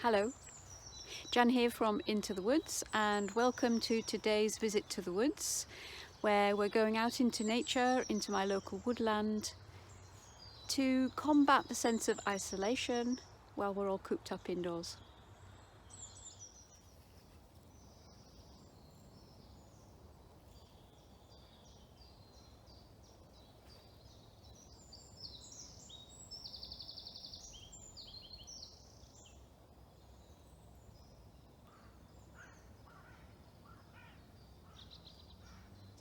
Hello, Jan here from Into the Woods, and welcome to today's visit to the woods, where we're going out into nature, into my local woodland, to combat the sense of isolation while we're all cooped up indoors.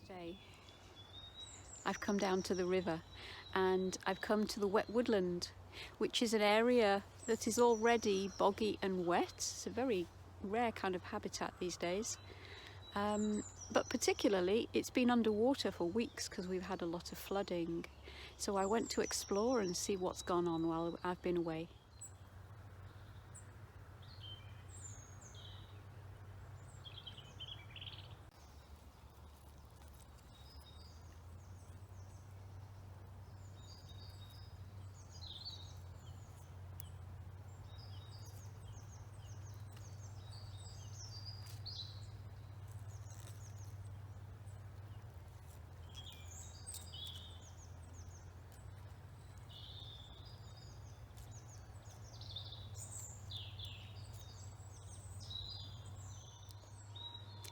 Today I've come down to the river and I've come to the wet woodland, which is an area that is already boggy and wet. It's a very rare kind of habitat these days, but particularly it's been underwater for weeks because we've had a lot of flooding. So I went to explore and see what's gone on while I've been away.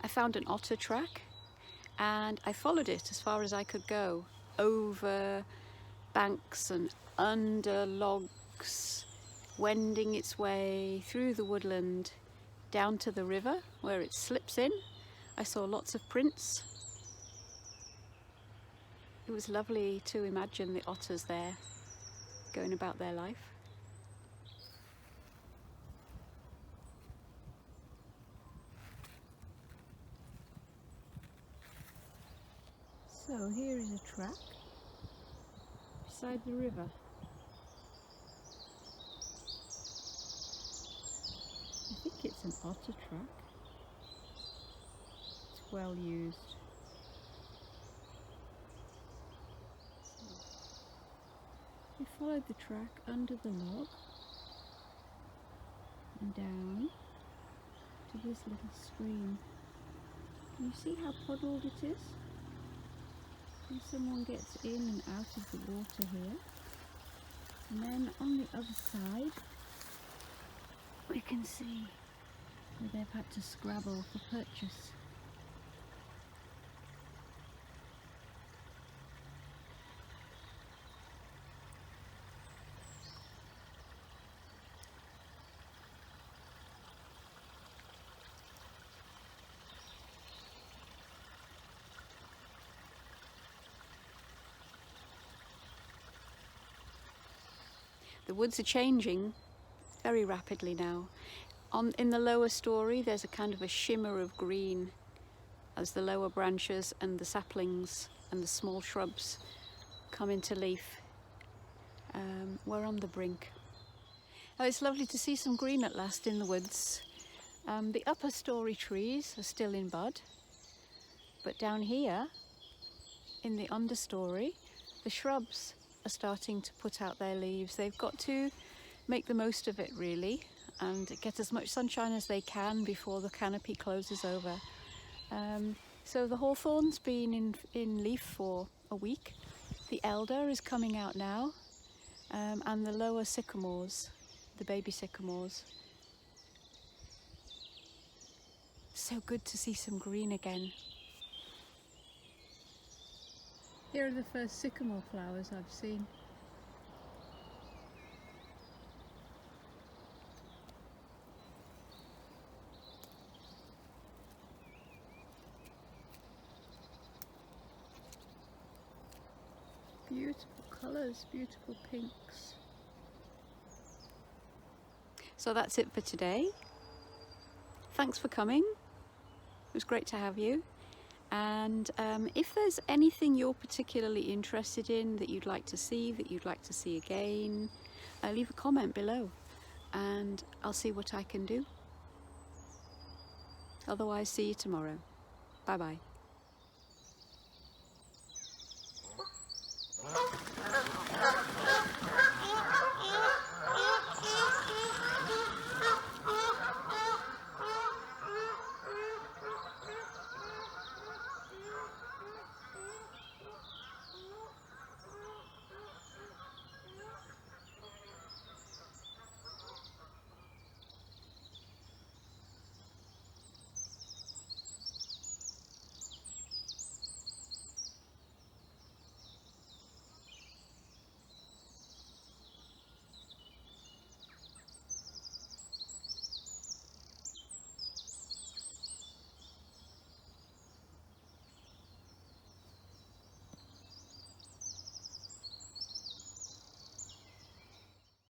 I found an otter track and I followed it as far as I could go, over banks and under logs, wending its way through the woodland down to the river where it slips in. I saw lots of prints. It was lovely to imagine the otters there going about their life. So here is a track beside the river. I think it's an otter track. It's well used. We followed the track under the log and down to this little stream. Can you see how puddled it is? And someone gets in and out of the water here, and then on the other side we can see where they've had to scrabble for purchase. The woods are changing very rapidly now. In the lower story there's a kind of a shimmer of green as the lower branches and the saplings and the small shrubs come into leaf. We're on the brink. Oh, it's lovely to see some green at last in the woods. The upper story trees are still in bud, but down here in the understory the shrubs are starting to put out their leaves. They've got to make the most of it really and get as much sunshine as they can before the canopy closes over. So the hawthorn's been in leaf for a week. The elder is coming out now, and the lower sycamores, the baby sycamores. So good to see some green again. Here are the first sycamore flowers I've seen. Beautiful colours, beautiful pinks. So that's it for today. Thanks for coming. It was great to have you. And if there's anything you're particularly interested in that you'd like to see again, leave a comment below and I'll see what I can do. Otherwise, see you tomorrow. Bye bye.